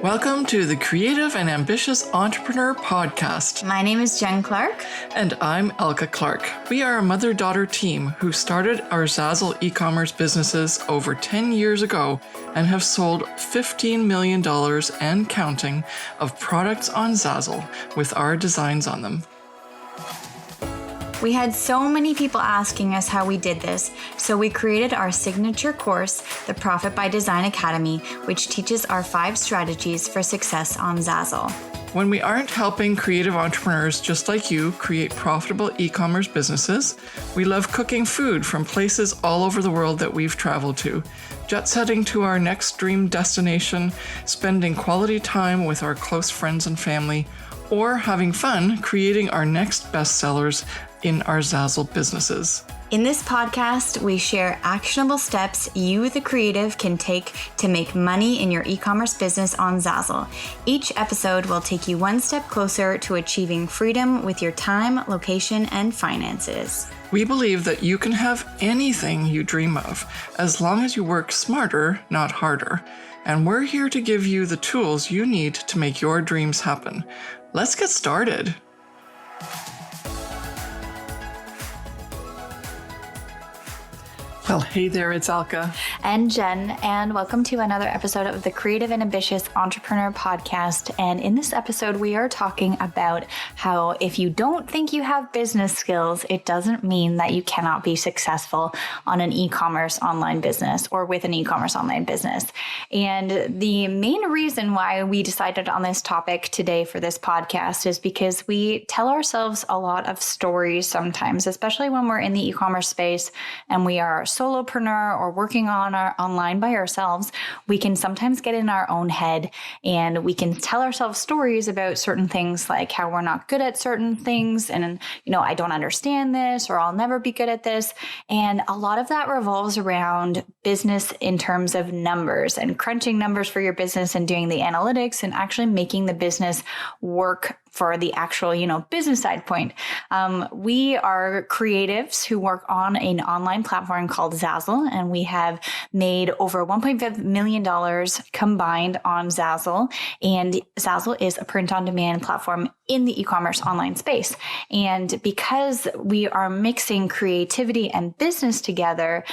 Welcome to the Creative and Ambitious Entrepreneur Podcast. My name is Jen Clark. And I'm Elka Clark. We are a mother-daughter team who started our Zazzle e-commerce businesses over 10 years ago and have sold $15 million and counting of products on Zazzle with our designs on them. We had so many people asking us how we did this, so we created our signature course, the Profit by Design Academy, which teaches our 5 strategies for success on Zazzle. When we aren't helping creative entrepreneurs just like you create profitable e-commerce businesses, we love cooking food from places all over the world that we've traveled to, jet setting to our next dream destination, spending quality time with our close friends and family, or having fun creating our next bestsellers in our Zazzle businesses. In this podcast, we share actionable steps you, the creative, can take to make money in your e-commerce business on Zazzle. Each episode will take you one step closer to achieving freedom with your time, location, and finances. We believe that you can have anything you dream of, as long as you work smarter, not harder. And we're here to give you the tools you need to make your dreams happen. Let's get started. Well, hey there, it's Alka. And Jen, and welcome to another episode of the Creative and Ambitious Entrepreneur Podcast. And in this episode, we are talking about how if you don't think you have business skills, it doesn't mean that you cannot be successful on an e-commerce online business or with an e-commerce online business. And the main reason why we decided on this topic today for this podcast is because we tell ourselves a lot of stories sometimes, especially when we're in the e-commerce space and we are solopreneur or working on our online by ourselves. We can sometimes get in our own head and we can tell ourselves stories about certain things, like how we're not good at certain things and, I don't understand this, or I'll never be good at this. And a lot of that revolves around business in terms of numbers and crunching numbers for your business and doing the analytics and actually making the business work for the actual, business side point. We are creatives who work on an online platform called Zazzle, and we have made over $1.5 million combined on Zazzle. And Zazzle is a print-on-demand platform in the e-commerce online space. And because we are mixing creativity and business together,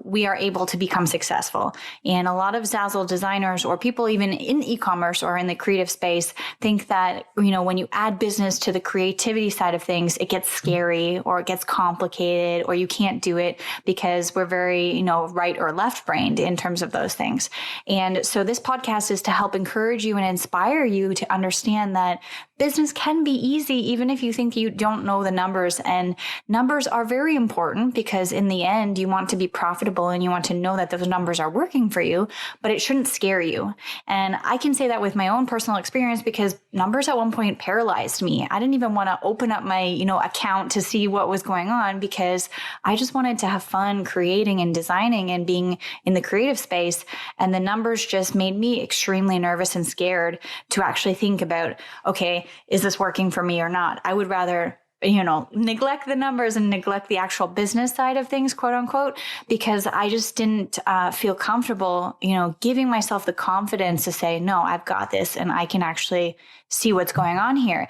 we are able to become successful. And a lot of Zazzle designers or people even in e-commerce or in the creative space think that, when you add business to the creativity side of things, it gets scary or it gets complicated or you can't do it because we're very, right or left brained in terms of those things. And so this podcast is to help encourage you and inspire you to understand that business can be easy, even if you think you don't know the numbers. And numbers are very important because in the end, you want to be profitable and you want to know that those numbers are working for you, but it shouldn't scare you. And I can say that with my own personal experience because numbers at one point paralyzed me. I didn't even want to open up my, account to see what was going on because I just wanted to have fun creating and designing and being in the creative space. And the numbers just made me extremely nervous and scared to actually think about, okay, is this working for me or not? I would rather neglect the numbers and neglect the actual business side of things, quote unquote, because I just didn't feel comfortable, giving myself the confidence to say, no, I've got this and I can actually see what's going on here.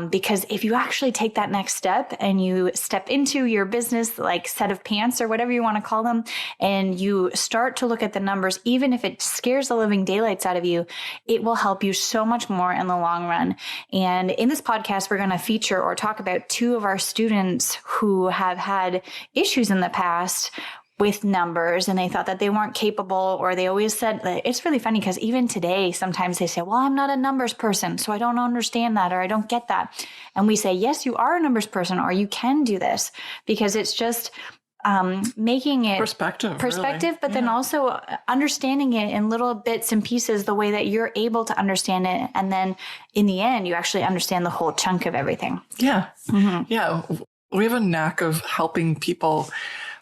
Because if you actually take that next step and you step into your business, like set of pants or whatever you want to call them, and you start to look at the numbers, even if it scares the living daylights out of you, it will help you so much more in the long run. And in this podcast, we're going to feature or talk about 2 of our students who have had issues in the past with numbers and they thought that they weren't capable, or they always said that it's really funny because even today, sometimes they say, well, I'm not a numbers person, so I don't understand that, or I don't get that. And we say, yes, you are a numbers person, or you can do this, because it's just making it perspective, really. But then also understanding it in little bits and pieces the way that you're able to understand it. And then in the end, you actually understand the whole chunk of everything. Yeah. Mm-hmm. Yeah. We have a knack of helping people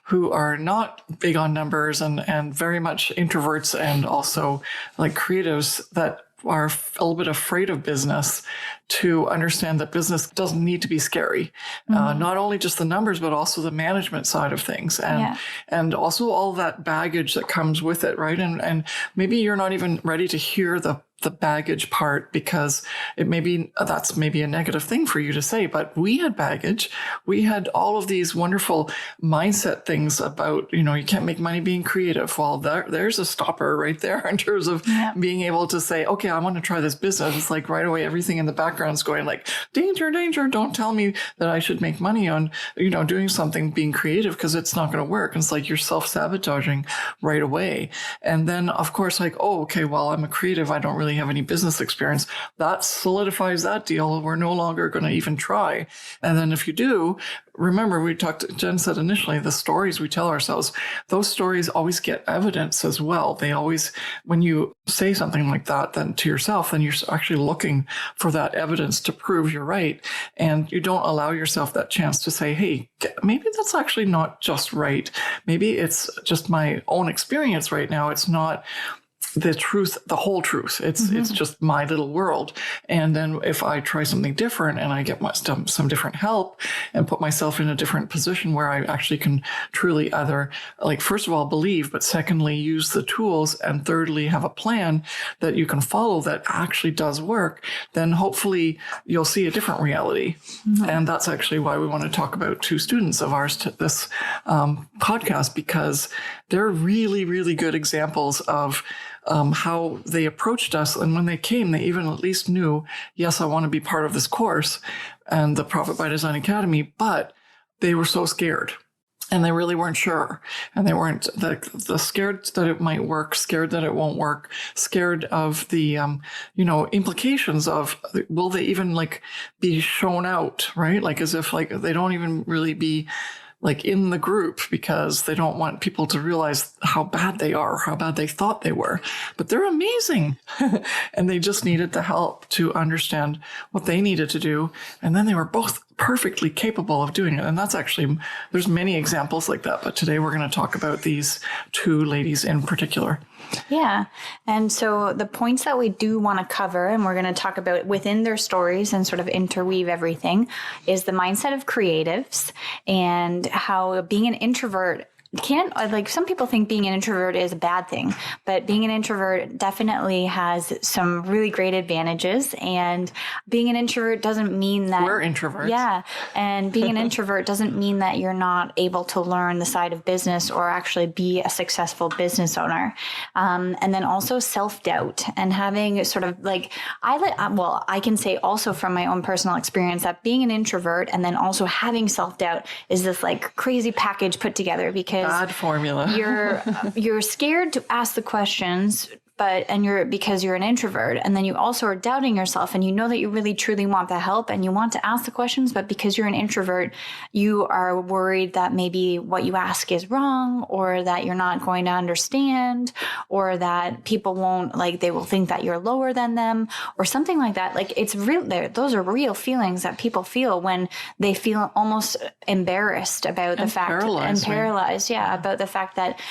who are not big on numbers and very much introverts and also like creatives that are a little bit afraid of business to understand that business doesn't need to be scary. Mm-hmm. Not only just the numbers, but also the management side of things. And also all that baggage that comes with it, right? And maybe you're not even ready to hear the the baggage part, because that's maybe a negative thing for you to say, but we had baggage. We had all of these wonderful mindset things about, you can't make money being creative. Well, there's a stopper right there in terms of being able to say, okay, I want to try this business. It's like right away, everything in the background is going like, danger, danger. Don't tell me that I should make money on, doing something being creative, because it's not going to work. And it's like you're self-sabotaging right away. And then of course, like, oh, okay, well, I'm a creative. I don't really have any business experience. That solidifies that deal. We're no longer going to even try. And then if you do, remember, Jen said initially, the stories we tell ourselves, those stories always get evidence as well. They always, when you say something like that, then to yourself, then you're actually looking for that evidence to prove you're right. And you don't allow yourself that chance to say, hey, maybe that's actually not just right. Maybe it's just my own experience right now. It's not the truth, the whole truth. It's just my little world. And then if I try something different and I get some different help and put myself in a different position where I actually can truly either, like, first of all, believe, but secondly, use the tools, and thirdly, have a plan that you can follow that actually does work, then hopefully you'll see a different reality. And that's actually why we want to talk about two students of ours to this podcast, because they're really, really good examples of how they approached us. And when they came, they even at least knew, yes, I want to be part of this course and the Profit by Design Academy, but they were so scared and they really weren't sure. And they weren't the scared that it might work, scared that it won't work, scared of the, implications of, will they even like be shown out, right? Like as if like they don't even really be like in the group, because they don't want people to realize how bad they are, how bad they thought they were. But they're amazing. And they just needed the help to understand what they needed to do. And then they were both perfectly capable of doing it. And that's actually, there's many examples like that. But today we're going to talk about these two ladies in particular. Yeah. And so the points that we do want to cover, and we're going to talk about within their stories and sort of interweave everything, is the mindset of creatives and how being an introvert like some people think being an introvert is a bad thing, but being an introvert definitely has some really great advantages. And being an introvert doesn't mean that we're introverts. Yeah. And being an introvert doesn't mean that you're not able to learn the side of business or actually be a successful business owner. And then also self-doubt and having sort of like, I can say also from my own personal experience that being an introvert and then also having self-doubt is this like crazy package put together, because bad formula. you're scared to ask the questions, because you're an introvert, and then you also are doubting yourself, and you know that you really truly want the help and you want to ask the questions, but because you're an introvert, you are worried that maybe what you ask is wrong, or that you're not going to understand, or that people won't, like, they will think that you're lower than them or something like that. Like, it's real. Those are real feelings that people feel when they feel almost embarrassed about the fact and paralyzed. Yeah. About the fact that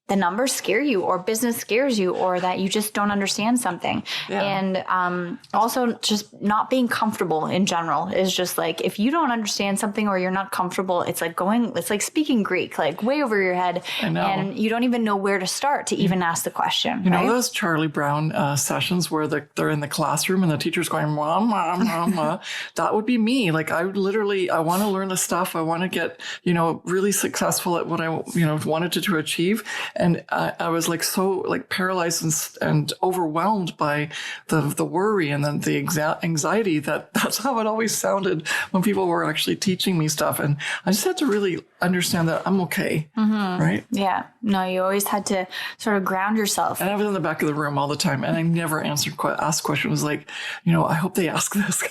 the numbers scare you, or business scares you, or that you just don't understand something. Yeah. And also just not being comfortable in general is just like, if you don't understand something or you're not comfortable, it's like speaking Greek, like way over your head. I know. And you don't even know where to start to even ask the question. You know those Charlie Brown sessions where they're in the classroom and the teacher's going, mom, mom, mom, mom. That would be me. Like I want to learn the stuff. I want to get, really successful at what I, wanted to achieve. And I was like so like paralyzed and overwhelmed by the worry and then the anxiety that's how it always sounded when people were actually teaching me stuff. And I just had to really understand that I'm okay, right? Yeah. No, you always had to sort of ground yourself. And I was in the back of the room all the time, and I never asked questions like, I hope they ask this.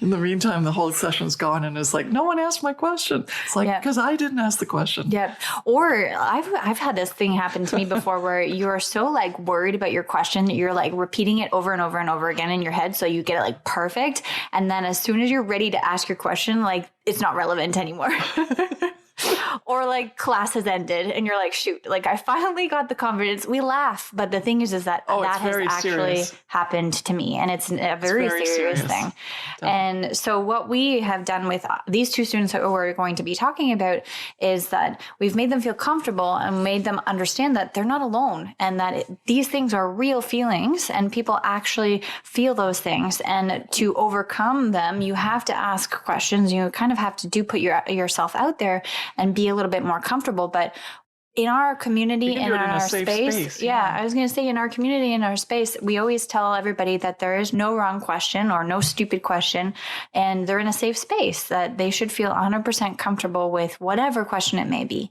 In the meantime, the whole session's gone, and it's like, no one asked my question. It's like, because I didn't ask the question. Yeah. Or I've had this thing happen to me before where you're so like worried about your question that you're like repeating it over and over and over again in your head, so you get it like perfect. And then as soon as you're ready to ask your question, like it's not relevant anymore. Or like class has ended and you're like, shoot, like I finally got the confidence. We laugh. But the thing is that that has actually happened to me. And it's a very serious thing. Definitely. And so what we have done with these two students who we're going to be talking about is that we've made them feel comfortable and made them understand that they're not alone and that these things are real feelings and people actually feel those things. And to overcome them, you have to ask questions. You kind of have to put yourself out there and be a little bit more comfortable. But in our community and in our space. Yeah, I was going to say in our community, in our space, we always tell everybody that there is no wrong question or no stupid question, and they're in a safe space that they should feel 100% comfortable with whatever question it may be.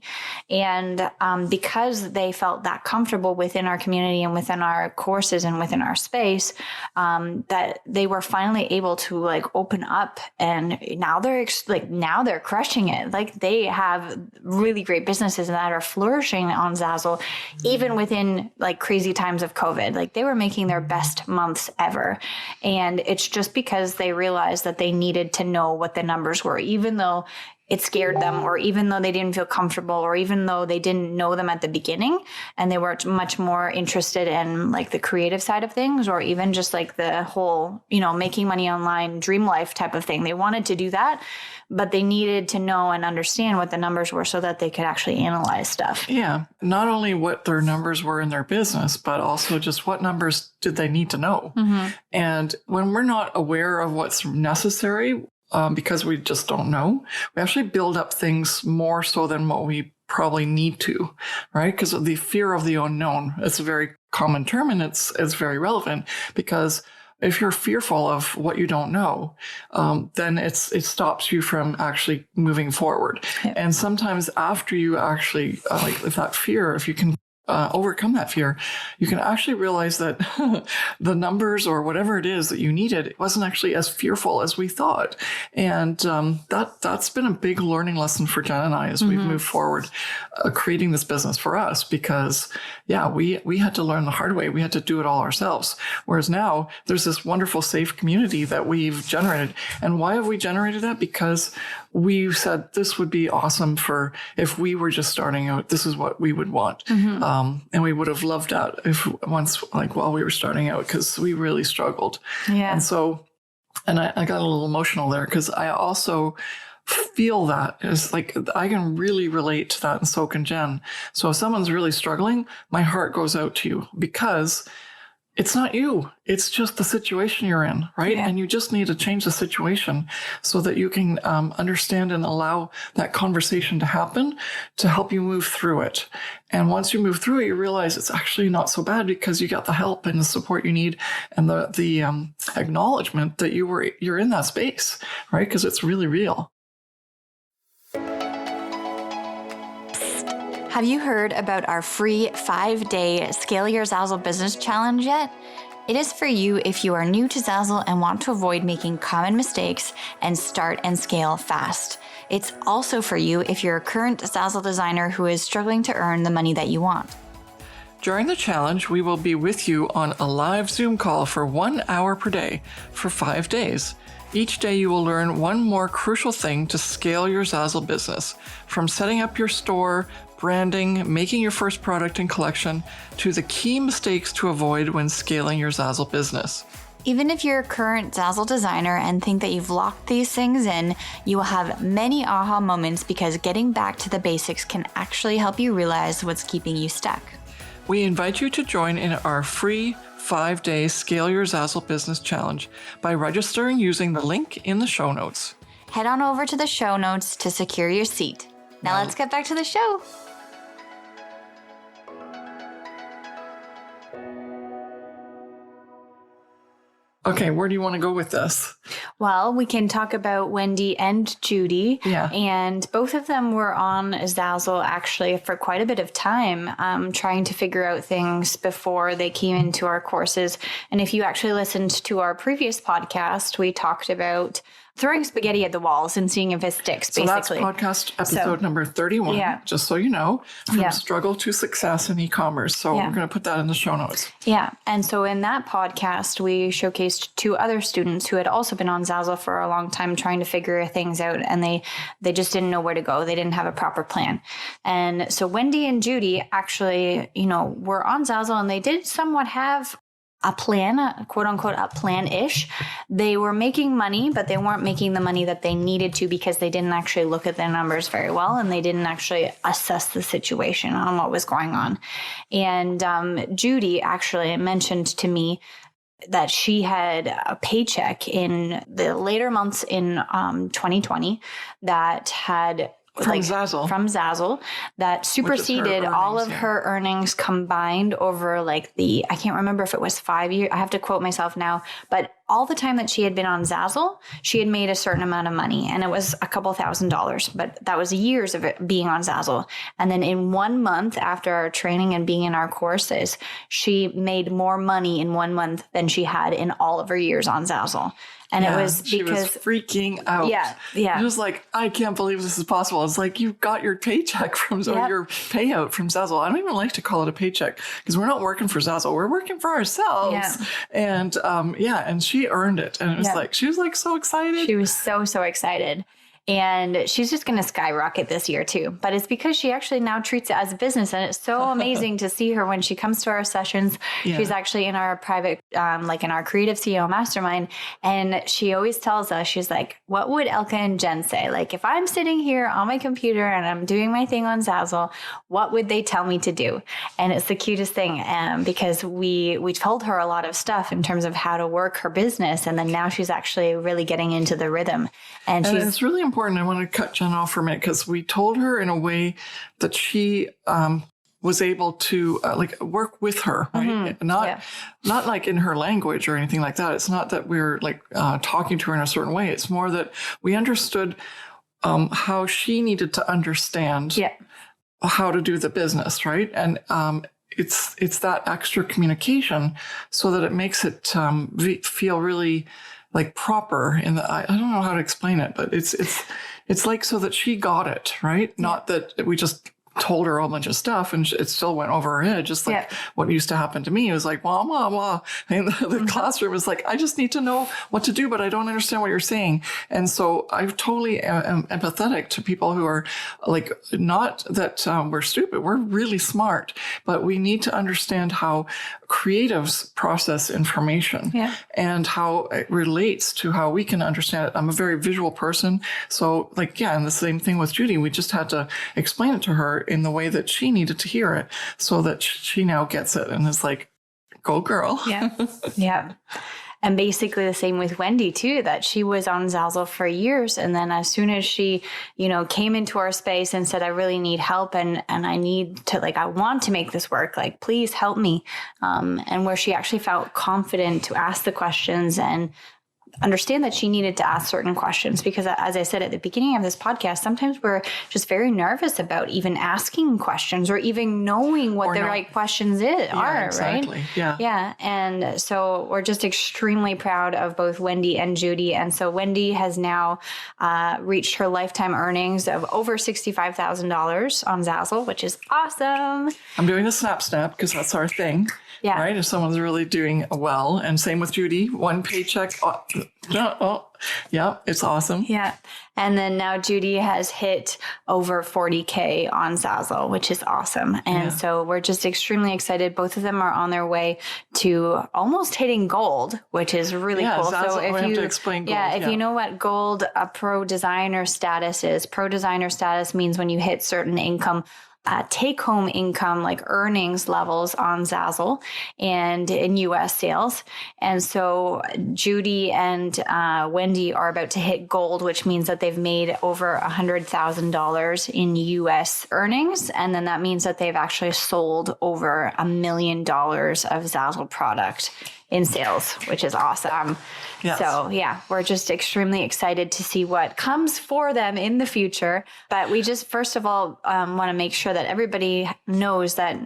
And because they felt that comfortable within our community and within our courses and within our space, that they were finally able to like open up, and now they're crushing it. Like they have really great businesses that are flourishing on Zazzle, even within like crazy times of COVID. Like they were making their best months ever. And it's just because they realized that they needed to know what the numbers were, even though it scared them, or even though they didn't feel comfortable, or even though they didn't know them at the beginning and they were much more interested in like the creative side of things, or even just like the whole, making money online dream life type of thing. They wanted to do that, but they needed to know and understand what the numbers were so that they could actually analyze stuff. Yeah. Not only what their numbers were in their business, but also just what numbers did they need to know. Mm-hmm. And when we're not aware of what's necessary, because we just don't know, we actually build up things more so than what we probably need to, right? Because of the fear of the unknown. It's a very common term, and it's very relevant, because if you're fearful of what you don't know, then it stops you from actually moving forward. Yep. And sometimes after you actually, if that fear, if you can overcome that fear, you can actually realize that the numbers or whatever it is that you needed, it wasn't actually as fearful as we thought. And that's been a big learning lesson for Jen and I as we've moved forward, creating this business for us, because we had to learn the hard way. We had to do it all ourselves. Whereas now there's this wonderful, safe community that we've generated. And why have we generated that? Because we said this would be awesome for if we were just starting out, this is what we would want. Mm-hmm. And we would have loved that while we were starting out, because we really struggled. Yeah. And so, and I got a little emotional there, because I also feel that is like, I can really relate to that, and so can Jen. So if someone's really struggling, my heart goes out to you, because it's not you. It's just the situation you're in, right? Yeah. And you just need to change the situation so that you can understand and allow that conversation to happen to help you move through it. And once you move through it, you realize it's actually not so bad, because you got the help and the support you need, and the acknowledgement that you're in that space, right? Because it's really real. Have you heard about our free 5-day Scale Your Zazzle Business Challenge yet? It is for you if you are new to Zazzle and want to avoid making common mistakes and start and scale fast. It's also for you if you're a current Zazzle designer who is struggling to earn the money that you want. During the challenge, we will be with you on a live Zoom call for 1 hour per day for 5 days. Each day you will learn one more crucial thing to scale your Zazzle business, from setting up your store, branding, making your first product and collection, to the key mistakes to avoid when scaling your Zazzle business. Even if you're a current Zazzle designer and think that you've locked these things in, you will have many aha moments, because getting back to the basics can actually help you realize what's keeping you stuck. We invite you to join in our free 5-day Scale Your Zazzle Business Challenge by registering using the link in the show notes. Head on over to the show notes to secure your seat. Now let's get back to the show. Okay, where do you want to go with this? Well, we can talk about Wendy and Judy. Yeah. And both of them were on Zazzle actually for quite a bit of time, trying to figure out things before they came into our courses. And if you actually listened to our previous podcast, we talked about throwing spaghetti at the walls and seeing if it sticks, basically. So that's podcast episode number 31, just so you know, from struggle to success in e-commerce. So we're going to put that in the show notes. Yeah. And so in that podcast, we showcased 2 other students who had also been on Zazzle for a long time trying to figure things out. And they just didn't know where to go. They didn't have a proper plan. And so Wendy and Judy actually, were on Zazzle, and they did somewhat have a plan, quote unquote, a plan-ish. They were making money, but they weren't making the money that they needed to because they didn't actually look at the numbers very well, and they didn't actually assess the situation on what was going on. And Judy actually mentioned to me that she had a paycheck in the later months in 2020 that had from Zazzle that superseded all of her earnings combined over I can't remember if it was 5 years. I have to quote myself now, but all the time that she had been on Zazzle, she had made a certain amount of money, and it was a couple $1,000s, but that was years of it being on Zazzle. And then in 1 month after our training and being in our courses, she made more money in 1 month than she had in all of her years on Zazzle. And it was because she was freaking out. Yeah. It was like, I can't believe this is possible. It's like, you got your paycheck from your payout from Zazzle. I don't even like to call it a paycheck because we're not working for Zazzle. We're working for ourselves. Yeah. And and she earned it. And it was she was so excited. She was so excited. And she's just going to skyrocket this year too. But it's because she actually now treats it as a business. And it's so amazing to see her when she comes to our sessions. Yeah. She's actually in our private, in our Creative CEO Mastermind. And she always tells us, she's like, what would Elka and Jen say? Like, if I'm sitting here on my computer and I'm doing my thing on Zazzle, what would they tell me to do? And it's the cutest thing because we told her a lot of stuff in terms of how to work her business. And then now she's actually really getting into the rhythm. And it's really important. I want to cut Jen off for a minute because we told her in a way that she was able to work with her, right? Mm-hmm. Not like in her language or anything like that. It's not that we're talking to her in a certain way. It's more that we understood how she needed to understand how to do the business, right? And it's that extra communication so that it makes it feel really proper in the, I don't know how to explain it, but it's like so that she got it, right? Not that we just told her a whole bunch of stuff and it still went over her head, just like what used to happen to me. It was like, blah, blah, blah. And the classroom was like, I just need to know what to do, but I don't understand what you're saying. And so I totally am empathetic to people who are not that we're stupid. We're really smart, but we need to understand how creatives process information and how it relates to how we can understand it. I'm a very visual person. So and the same thing with Judy. We just had to explain it to her in the way that she needed to hear it so that she now gets it. And it's like, go girl. Yeah. And basically the same with Wendy too, that she was on Zazzle for years. And then as soon as she, came into our space and said, I really need help and I need to, I want to make this work, please help me. And where she actually felt confident to ask the questions and understand that she needed to ask certain questions because, as I said at the beginning of this podcast, sometimes we're just very nervous about even asking questions or even knowing what the right questions are, exactly. Right? Yeah. And so we're just extremely proud of both Wendy and Judy. And so Wendy has now reached her lifetime earnings of over $65,000 on Zazzle, which is awesome. I'm doing a snap because that's our thing. Yeah. Right. If someone's really doing well, and same with Judy, one paycheck. It's awesome. Yeah. And then now Judy has hit over 40K on Zazzle, which is awesome. And so we're just extremely excited. Both of them are on their way to almost hitting gold, which is really cool. Zazzle, so if have to explain gold. If you know what gold pro designer status is, pro designer status means when you hit certain income take-home income, earnings levels on Zazzle and in U.S. sales. And so Judy and Wendy are about to hit gold, which means that they've made over $100,000 in U.S. earnings. And then that means that they've actually sold over $1 million of Zazzle product in sales, which is awesome. Yes. So we're just extremely excited to see what comes for them in the future. But we just, first of all, want to make sure that everybody knows that,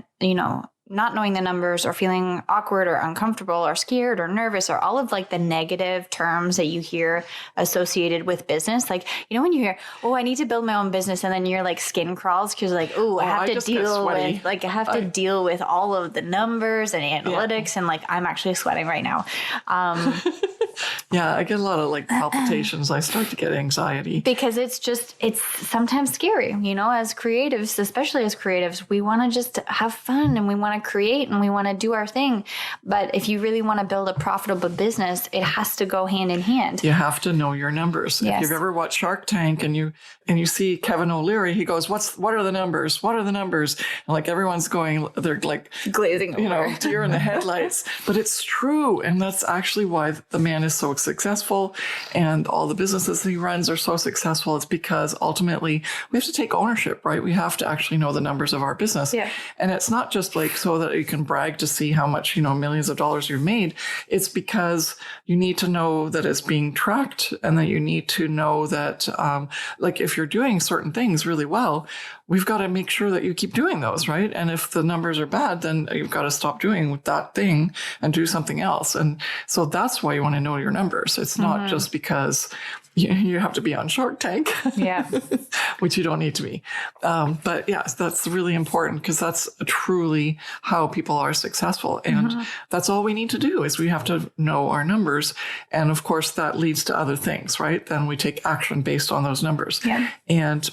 not knowing the numbers or feeling awkward or uncomfortable or scared or nervous or all of like the negative terms that you hear associated with business. Like, you know, when you hear, oh, I need to build my own business, and then your like skin crawls because like, oh, I have to deal with all of the numbers and analytics, and like I'm actually sweating right now. Yeah, I get a lot of like palpitations. I start to get anxiety. Because it's sometimes scary, you know, as creatives, especially as creatives, we want to just have fun and we want to create and we want to do our thing. But if you really want to build a profitable business, it has to go hand in hand. You have to know your numbers. Yes. If you've ever watched Shark Tank and you see Kevin O'Leary, he goes, what are the numbers? What are the numbers? And like everyone's going, they're like glazing over. You know, deer in the headlights. But it's true. And that's actually why the man is so successful and all the businesses he runs are so successful. It's because ultimately we have to take ownership, right? We have to actually know the numbers of our business. Yeah. And it's not just like so that you can brag to see how much, you know, millions of dollars you've made. It's because you need to know that it's being tracked and that you need to know that, like if you're doing certain things really well, we've got to make sure that you keep doing those, right? And if the numbers are bad, then you've got to stop doing that thing and do something else. And so that's why you want to know your numbers. It's not just because you have to be on Shark Tank, yeah, which you don't need to be. But yes, that's really important because that's truly how people are successful. And that's all we need to do is we have to know our numbers. And of course, that leads to other things, right? Then we take action based on those numbers. Yeah. And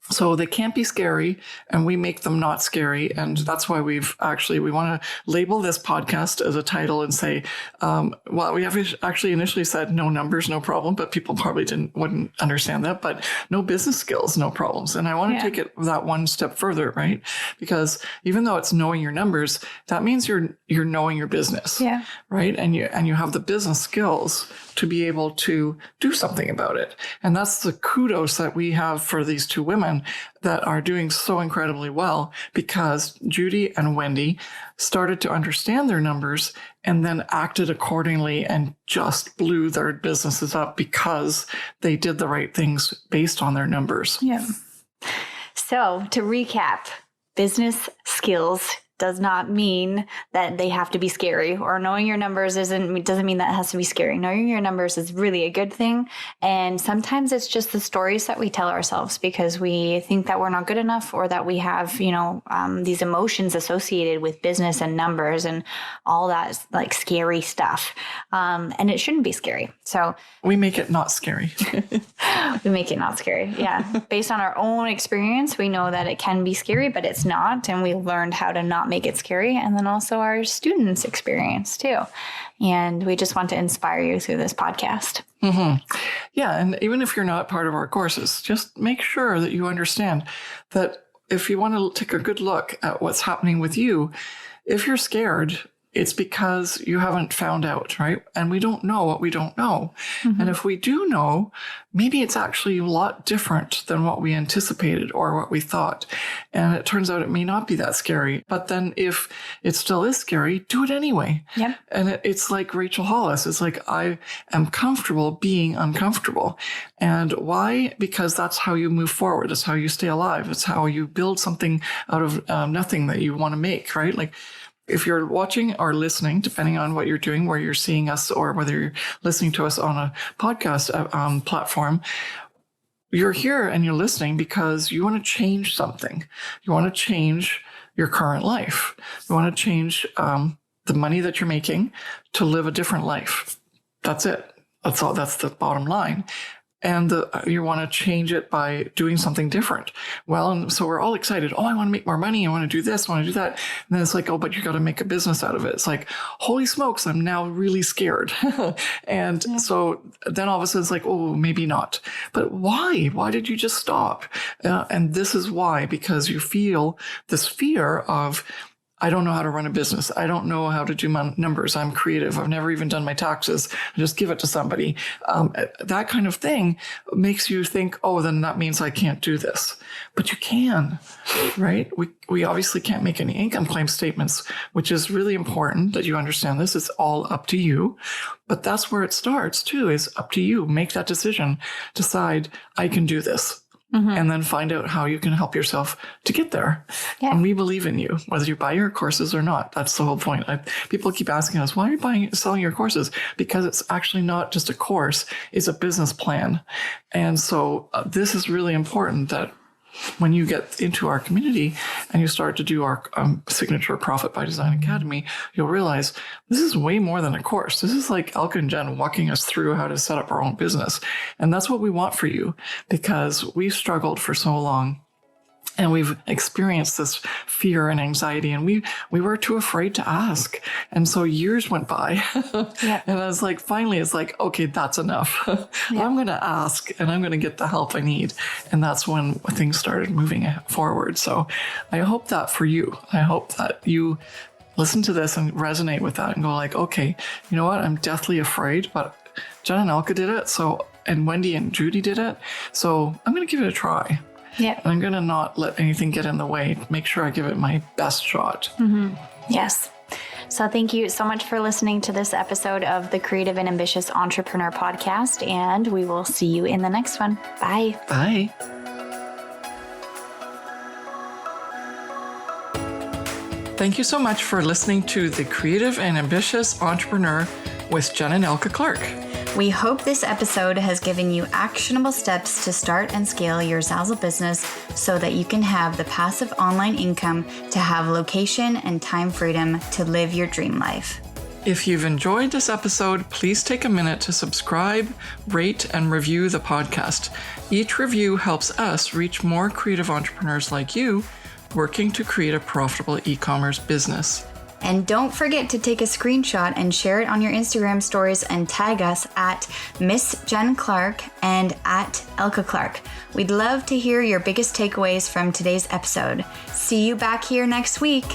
so they can't be scary, and we make them not scary. And that's why we want to label this podcast as a title and say, well, we have actually initially said no numbers, no problem, but people probably wouldn't understand that, but no business skills, no problems. And I want to take it that one step further, right? Because even though it's knowing your numbers, that means you're knowing your business, right? And you have the business skills to be able to do something about it. And that's the kudos that we have for these two women that are doing so incredibly well, because Judy and Wendy started to understand their numbers and then acted accordingly and just blew their businesses up because they did the right things based on their numbers. Yeah. So to recap, business skills does not mean that they have to be scary, or knowing your numbers doesn't mean that it has to be scary. Knowing your numbers is really a good thing. And sometimes it's just the stories that we tell ourselves because we think that we're not good enough, or that we have, you know, these emotions associated with business and numbers and all that like scary stuff. And it shouldn't be scary. So we make it not scary. We make it not scary. Yeah. Based on our own experience, we know that it can be scary, but it's not. And we learned how to not make it scary. And then also our students' experience too. And we just want to inspire you through this podcast. Mm-hmm. Yeah. And even if you're not part of our courses, just make sure that you understand that if you want to take a good look at what's happening with you, if you're scared, it's because you haven't found out, right? And we don't know what we don't know. And if we do know, maybe it's actually a lot different than what we anticipated or what we thought. And it turns out it may not be that scary. But then if it still is scary, do it anyway. Yep. And it's like Rachel Hollis. It's like, I am comfortable being uncomfortable. And why? Because that's how you move forward. It's how you stay alive. It's how you build something out of nothing that you want to make, right? Like, if you're watching or listening, depending on what you're doing, where you're seeing us or whether you're listening to us on a podcast platform, you're here and you're listening because you want to change something. You want to change your current life. You want to change the money that you're making to live a different life. That's it. That's all. That's the bottom line. And you want to change it by doing something different. Well, and so we're all excited. Oh, I want to make more money. I want to do this. I want to do that. And then it's like, oh, but you got to make a business out of it. It's like, holy smokes, I'm now really scared. And so then all of a sudden it's like, oh, maybe not. But why? Why did you just stop? And this is why, because you feel this fear of, I don't know how to run a business. I don't know how to do my numbers. I'm creative. I've never even done my taxes. I just give it to somebody. That kind of thing makes you think, oh, then that means I can't do this. But you can, right? We obviously can't make any income claim statements, which is really important that you understand this. It's all up to you. But that's where it starts too, is up to you. Make that decision. Decide, I can do this. and then find out how you can help yourself to get there. Yeah. And we believe in you, whether you buy your courses or not. That's the whole point. People keep asking us, why are you selling your courses? Because it's actually not just a course, it's a business plan. And so this is really important that when you get into our community and you start to do our signature Profit by Design Academy, you'll realize this is way more than a course. This is like Elke and Jen walking us through how to set up our own business. And that's what we want for you, because we've struggled for so long. And we've experienced this fear and anxiety, and we were too afraid to ask. And so years went by. Yeah. And I was like, finally, it's like, okay, that's enough. Yeah. I'm going to ask, and I'm going to get the help I need. And that's when things started moving forward. So I hope that for you. I hope that you listen to this and resonate with that and go like, okay, you know what? I'm deathly afraid, but Jen and Elke did it. And Wendy and Judy did it. So I'm going to give it a try. Yeah. And I'm going to not let anything get in the way. Make sure I give it my best shot. Mm-hmm. Yes. So thank you so much for listening to this episode of the Creative and Ambitious Entrepreneur Podcast. And we will see you in the next one. Bye. Bye. Thank you so much for listening to the Creative and Ambitious Entrepreneur with Jen and Elke Clark. We hope this episode has given you actionable steps to start and scale your Zazzle business so that you can have the passive online income to have location and time freedom to live your dream life. If you've enjoyed this episode, please take a minute to subscribe, rate, and review the podcast. Each review helps us reach more creative entrepreneurs like you working to create a profitable e-commerce business. And don't forget to take a screenshot and share it on your Instagram stories and tag us at Miss Jen Clark and at Elke Clark. We'd love to hear your biggest takeaways from today's episode. See you back here next week.